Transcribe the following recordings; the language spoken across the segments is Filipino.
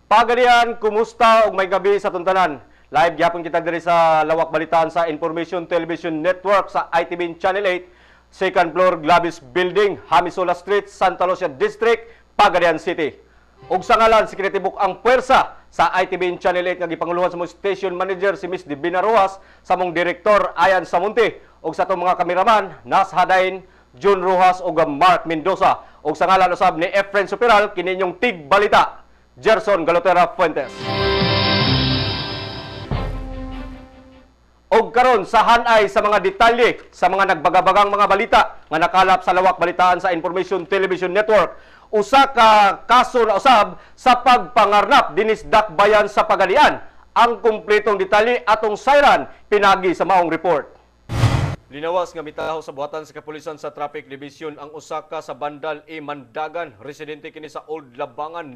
Pagadian, kumusta ug may gabi sa tuntanan? Live gyapon kita diri sa Lawak Balitaan sa Information Television Network sa ITV Channel 8, second floor Glavis Building, Hamisola Street, Santa Lucia District, Pagadian City. Ug sa ngalan si kinatibuk ang puwersa sa ITV Channel 8 nga gipanguluhan sa mong station manager si Miss Divina Rojas, sa mong direktor Ayan Samunti, ug sa atong mga kameraman Nas Hadain, June Rojas ug Mark Mendoza. Ug sa ngalan usab ni Efren Superal kininyong tig balita, Gerson Galotera Fuentes. Og karon sa hanay sa mga detalye sa mga nagbagabagang mga balita nga nakalap sa Lawak Balitaan sa Information Television Network, usa ka kaso na usab sa pagpangarnap dinis dakbayan sa Pagadian. Ang kumpletong detalye atong sayran pinagi sa maong report. Linawas nga mitahaw sa buhatan sa kapulisan sa Traffic Division ang usa ka sa Bandal E. Mandagan, residente kini sa Old Labangan,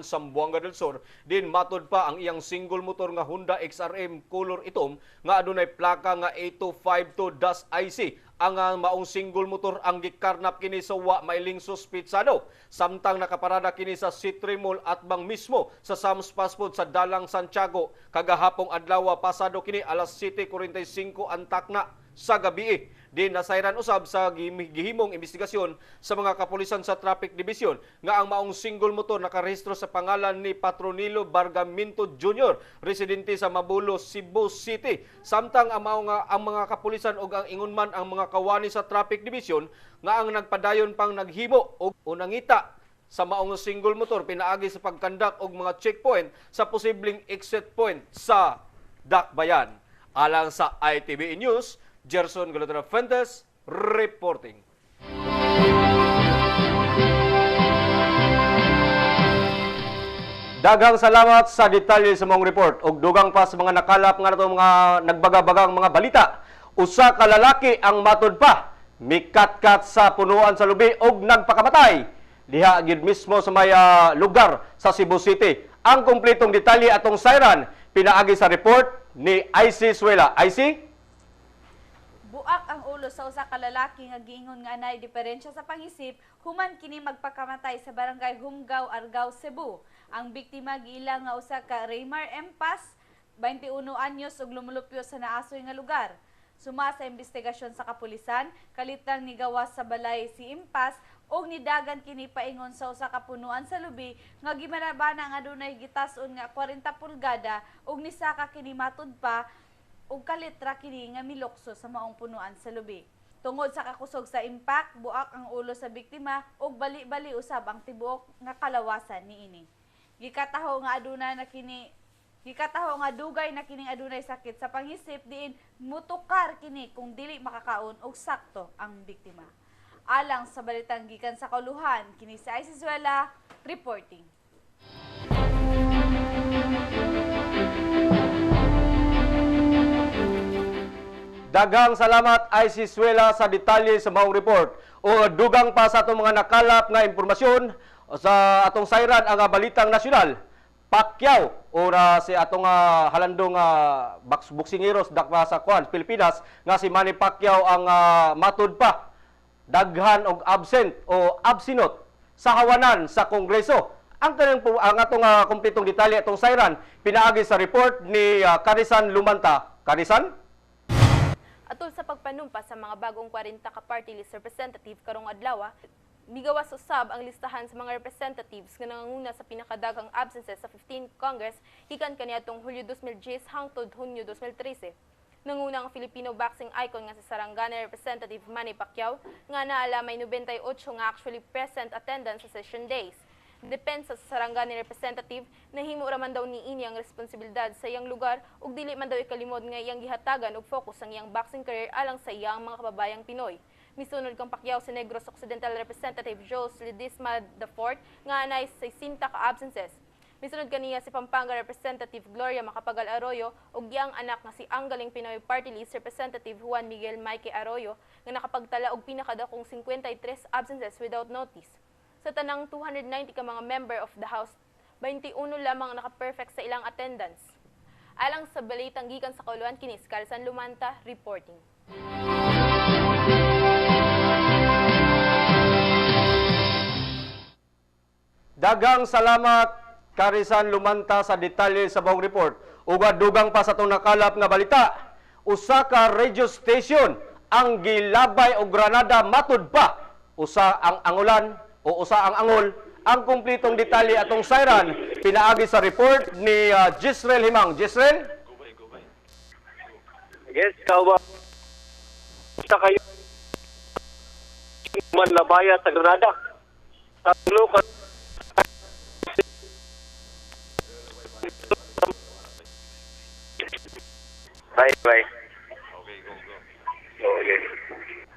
Zamboanga del Sur. Din matud pa ang iyang single motor nga Honda XRM color itom nga adunay plaka nga A252-IC. Ang maong single motor ang gikarnap kini sa wa mailing suspitsado. Samtang nakaparada kini sa Citri Mall at bang mismo sa Sam's Fast Food sa Dalang Santiago. Kagahapong adlaw pasado kini alas 7:45 ang takna sa gabi. Din nasayran usab sa gihimong investigasyon sa mga kapulisan sa Traffic Division nga ang maong single motor nakarehistro sa pangalan ni Patronilo Bargaminto Jr., residente sa Mabulo, Cebu City. Samtang ang mga kapulisan ug ang ingon ang mga kawani sa Traffic Division nga ang nagpadayon pang naghimo og nangita sa maong single motor pinaagi sa pagkandak og mga checkpoint sa posibleng exit point sa dakbayan. Alang sa ITV News, Gerson Galotera Fuentes reporting. Daghang salamat sa detalye sa mong report ug dugang pa sa mga nakalap nga nato mga nagbagabagang mga balita. Usa ka lalaki ang matud pa mikatkat sa punuan sa lubi ug nagpakamatay diha gid mismo sa may lugar sa Cebu City. Ang kumpletong detalye atong sayran pinaagi sa report ni IC Suela. IC? Buak ang ulo sa usa ka lalaki nga giingon nga anay diferensya sa pangisip human kini magpakamatay sa barangay Humgao, Argao, Cebu. Ang biktima giilang nga usa ka Raymar M. Paz, 21 anyos ug lumulupyo sa naasoy nga lugar. Suma sa investigasyon sa kapulisan, kalitang nigawas sa balay si Impas og nidagan kini paingon sa usa ka punuan sa lubi nga gimarabana nga adunay gitas-on nga 40 pulgada ug nisaka kini matud pa ug kalitra kini nga milokso sa maong punuan sa lubi. Tungod sa kakusog sa impact, buak ang ulo sa biktima ug bali-bali usab ang tibuok nga kalawasan niini. Gikataho nga dugay na kining adunay sakit sa pangisip diin mutukar kini kung dili makakaon og sakto ang biktima. Alang sa balitang gikan sa kauluhan, kini si IC Suela reporting. Daghang salamat IC Suela sa detalye sa maong report. O dugang pa sa atong mga nakalap nga impormasyon sa atong sayran ang balitang nasyonal. Pacquiao ora si atong halandong boksingeros dakpa sa Pilipinas nga si Manny Pacquiao ang matud pa daghan og absent o absinot sa hawanan sa Kongreso. Ang atong kumpletong detalye atong sayran pinaagi sa report ni Carisan Lumanta. Carisan? Atol sa pagpanumpa sa mga bagong 40 ka party list representative karong adlaw, migawas usab ang listahan sa mga representatives nga nangunguna sa pinakadaghang absences sa 15th Congress gikan kaniadtong Hulyo 2010 hangtod Hunyo 2013. Nanguna ang Filipino boxing icon nga si Sarangani Representative Manny Pacquiao nga naala may 98 nga actually present attendance sa session days. Depensa sa Sarangani Representative, nahimo ra man daw niini ang responsibilidad sa iyang lugar ug dili man daw ikalimod nga iyang gihatagan og focus ang iyang boxing career alang sa iyang mga kababayang Pinoy. Misunod kang Pacquiao si Negros Occidental Representative Jules Ledesma IV nga anay 60 ka absences. Misunod kaniya si Pampanga Representative Gloria Macapagal Arroyo ug iyang anak nga si Anggaling Pinoy Party List Representative Juan Miguel Maike Arroyo nga nakapagtala og pinakadakong 53 absences without notice. Sa tanang 290 ka mga member of the House, 21 lamang naka-perfect sa ilang attendance. Alang sa balitang gikan sa kauluhan kini si Carisan Lumanta reporting. Daghang salamat Karisan lumanta sa detalye sa bawang report. Ug dugang pa sa itong nakalap nga balita, usa ka radio station ang gilabay og granada matud pa. Usa ang angulan o usa ang angol. Ang kumplitong detalye atong siren pinaagi sa report ni Jisrel Himang. Jisrel? Yes, kawa. Sa kayo manlabaya sa Granada. Sa local Bye. Okay.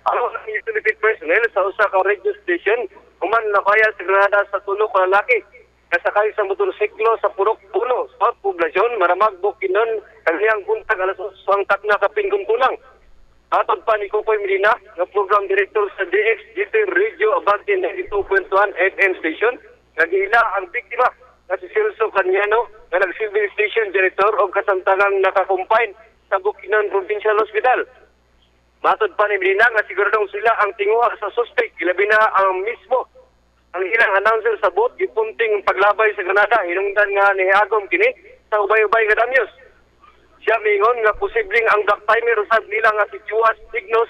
Ano ang utility personnel sa usa ka radio station human nabaya sa Granada sa tulo ka lalaki kasakay sa motorsiklo sa Purok Puno, South Poblacion, Maramag, Bukidnon, kaniyang buntag alas 8 ang takna kapinggon kulang. Atod pa ni Kukoy Medina, nga program director sa DXGT Radio Abante 92.1 FM station, nagihila ang biktima na si Celso Caniano, na nag-civil station director o kasamtangang nakakumpine sa Bukidnon Provincial Hospital. Matod pa ni Medina nga siguradong sila ang tinguha sa suspect, ilabi na ang mismo ang ilang announcer sa boat, gipunting paglabay sa Granada, hinungdan nga ni Agom kini sa ubay-ubay nga damyos. Siya mingon nga posibleng ang black timer usab nila nga si Chuas Signos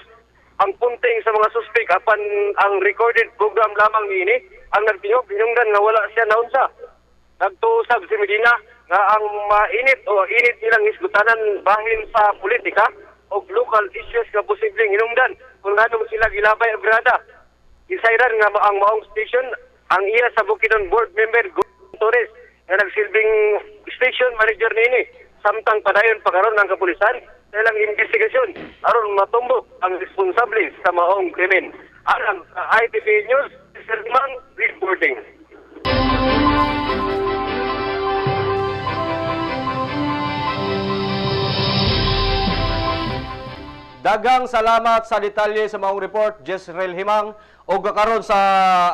ang punting sa mga suspect apan ang recorded program lamang niini ang nagtingog, hinungdan nga wala siya naunsa. Nagtuusab si Medina nga ang mainit o init nilang isgutanan bahin sa politika o local issues nga posibleng hinungdan kung anong sila gilabay ang Granada. Isairan nga ang maong station ang iya sa Bukidnon board member Gordon Torres nga nagsilbing station manager niini samtang padayon pagkaroon ng kapulisan sa ilang investigasyon aron matumbok ang responsable sa maong krimen. Alang sa ITV News, Sir Mang reporting. Dagang salamat sa detalye sa maong report, Jezreel Himang. O karon sa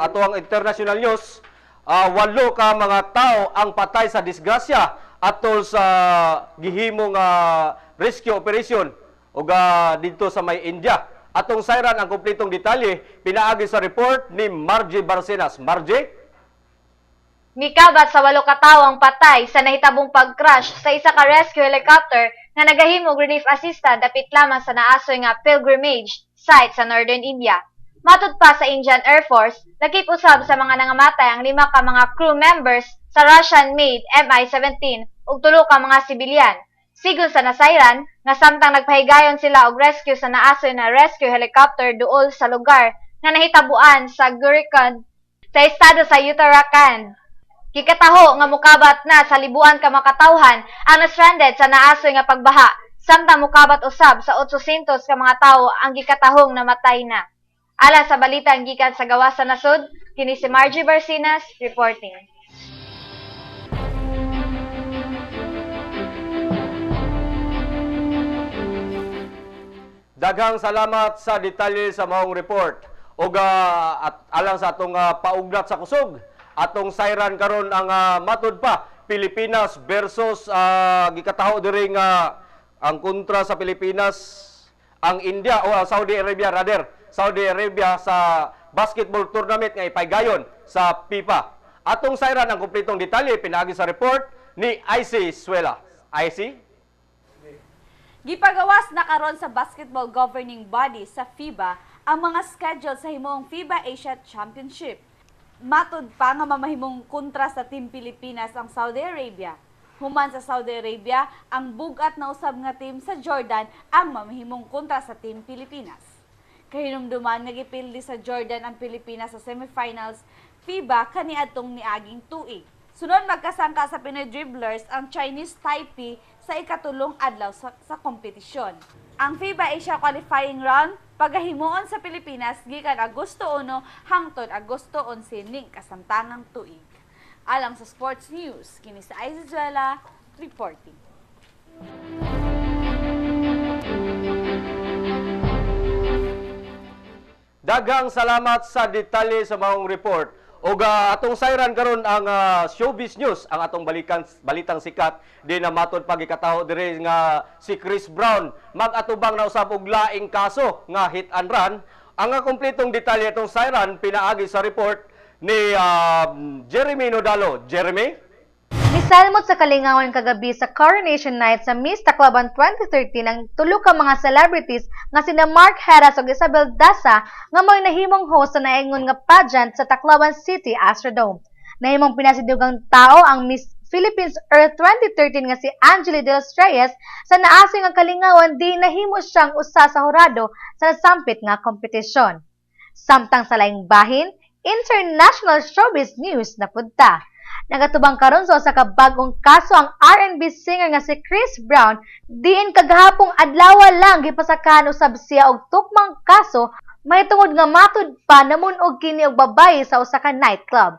atuang international news, 8 ka mga tao ang patay sa disgrasya atol sa gihimong rescue operation o dito sa may India. Atong siren ang kumplitong detalye, pinaagi sa report ni Margie Barcenas. Margie? Mikabat sa 8 ka tawo ang patay sa nahitabong pag-crash sa isa ka rescue helicopter nga nagahimog relief assistant dapit lamang sa naasoy nga pilgrimage site sa Northern India. Matud pa sa Indian Air Force, nakip-usab sa mga nangamatay ang 5 ka mga crew members sa Russian-made Mi-17 ug 3 ka mga sibilyan. Sigon sa nasayran, nga samtang nagpahigayon sila og rescue sa naasoy na rescue helicopter duol sa lugar nga nahitabuan sa Gurikand sa estado sa Uttarakhand. Kikataho nga mukabat na sa libuan ka makatawhan ang na-stranded sa naasoy nga pagbaha, samtang mukabat usab sa 800 ka mga tawo ang gikatahong namatay na. Ala sa balita ang gikan sa gawas sa nasud, kini si Margie Barcenas reporting. Daghang salamat sa detalye sa maong report. O at alang sa atong paugnat sa kusog, atong siren karon ang matud pa Pilipinas versus gikataho diri ang kontra sa Pilipinas ang India o Saudi Arabia rather. Saudi Arabia sa basketball tournament nga ipaygayon sa FIFA. Atong siren ang kumplitong detalye pinaagi sa report ni IC Suela. IC? Gipagawas na karon sa basketball governing body sa FIBA ang mga schedule sa himong FIBA Asia Championship. Matud pa nga mamahimong kontra sa Team Pilipinas ang Saudi Arabia. Human sa Saudi Arabia, ang bugat na usab nga team sa Jordan ang mamahimong kontra sa Team Pilipinas. Kahinumduman nga gipildi sa Jordan ang Pilipinas sa semifinals FIBA kaniadtong niaging tuig. Sunod magkasangka sa Pinoy Dribblers ang Chinese Taipei sa ikatulong adlaw sa kompetisyon. Ang FIBA Asia qualifying round pagahimuon sa Pilipinas gikan Agosto 1 hangtod Agosto 11 ning kasamtangang tuig. Alang sa Sports News, kini sa Aizuela reporting. Daghang salamat sa detalye sa maong report. O atong siren karon ang showbiz news, ang atong balitang sikat di na matod pagikataho diri nga si Chris Brown mag-atubang na usab og laing kaso nga hit and run. Ang kumpletong detalye atong siren pinaagi sa report ni Jeremy Nodalo. Jeremy? Misalmot sa kalingawan kagabi sa Coronation Night sa Miss Tacloban 2013 ang tulo ka mga celebrities nga sina Mark Heras ug Isabel Daza nga mo'y nahimong host sa naingon nga pageant sa Tacloban City Astrodome. Nahimong pinasidugang tao ang Miss Philippines Earth 2013 nga si Angeli De Los Reyes sa naasing nga kalingawan di nahimo siyang usa sa hurado sa nasampit nga kompetisyon. Samtang sa laing bahin, international showbiz news na punta. Nagatubang karon sa usa ka bagong kaso ang R&B singer nga si Chris Brown diin kagahapong adlaw lang gipasakahan usab siya og tukmang kaso mahitungod nga matud pa namunog kini og babaye sa usa ka nightclub.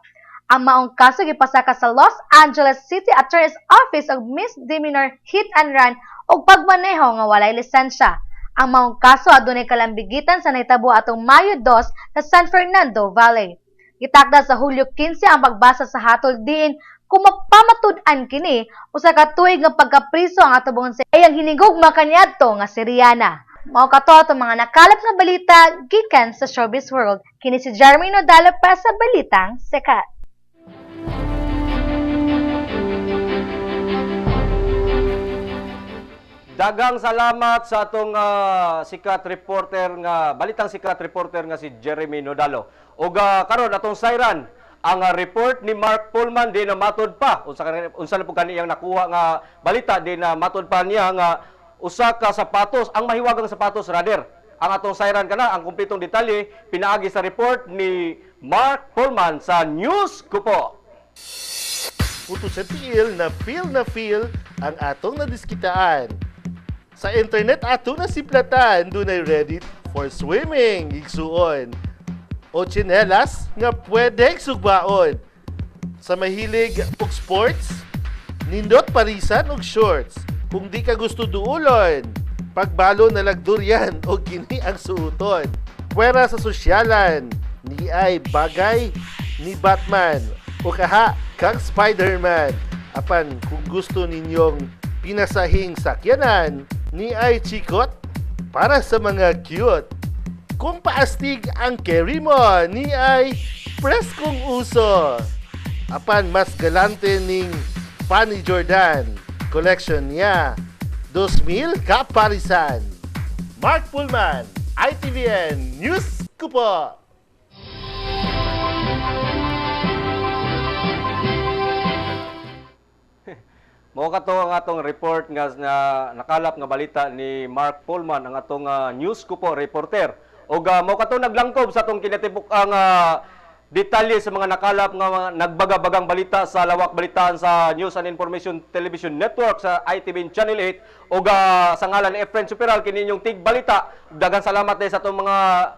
Ang maong kaso gipasaka sa Los Angeles City Attorney's Office og misdemeanor hit and run og pagmaneho nga walay lisensya. Ang maong kaso adunay kalambigitan sa nahitabo atong Mayo 2 sa San Fernando Valley. Gitakda sa Hulyo 15 ang pagbasa sa hatol diin kung mapamatud-an kini usa ka tuig nga pagkapriso ang atubong sa iyang hinigugma kaniadto nga si Rihanna. Mao kato atong mga nakalap nga balita gikan sa showbiz world. Kini si Jeremy Nodalo para sa Balitang Sikat. Dagang salamat sa atong sikat reporter nga balitang sikat reporter nga si Jeremy Nodalo. Og karon atong sayran ang report ni Mark Pullman di na matud pa unsa na po kaniyang nakuha nga balita di na matud pa niya nga usa ka sapatos ang mahiwagang sapatos rather. Ang atong sayran kana ang kumpletong detalye pinaagi sa report ni Mark Pullman sa News Kupo. Puto sa tiil na feel ang atong nadiskitaan. Sa internet ato na siplatan, dunay Reddit for swimming, igsuon. O tsinelas nga pwedeng sugbaon. Sa mahilig og sports, nindot parisan og shorts. Kung di ka gusto duulon, pagbalo na lagduryan o kini ang suuton. Pwera sa sosyalan, ni ay bagay ni Batman o kaha kang Spider-Man. Apan kung gusto ninyong pinasahing sakyanan, ni ay chikot para sa mga cute. Kung paastig ang carry mo, ni ay preskong uso. Apan mas galante ning Fanny Jordan collection niya. 2,000 kaparisan. Mark Pullman, ITVN News Kupo. Mao kato ang atong report nga nakalap nga balita ni Mark Pullman ang atong News Kupo reporter. Og mao kato naglangkob sa atong kinatibuk ang detalye sa mga nakalap nga nagbagabagang balita sa lawak balitaan sa News and Information Television Network sa ITV Channel 8 og sa ngalan ni Efren Superal kini inyong tig balita. Daghang salamat din sa atong mga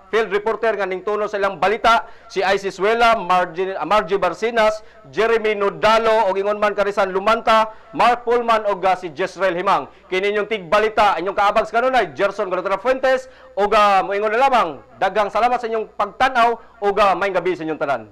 field reporter nga ningtuno sa ilang balita si Isis Suela, Margie Barcinas, Jeremy Nodalo og ingon man Karisan Lumanta, Mark Pullman og si Jezreel Himang. Kini inyong tig balita inyong kaabag sa kanunay Gerson Galotra Fuentes og moingon na lamang daghang salamat sa inyong pagtan-aw og maayong gabi sa inyong tanan.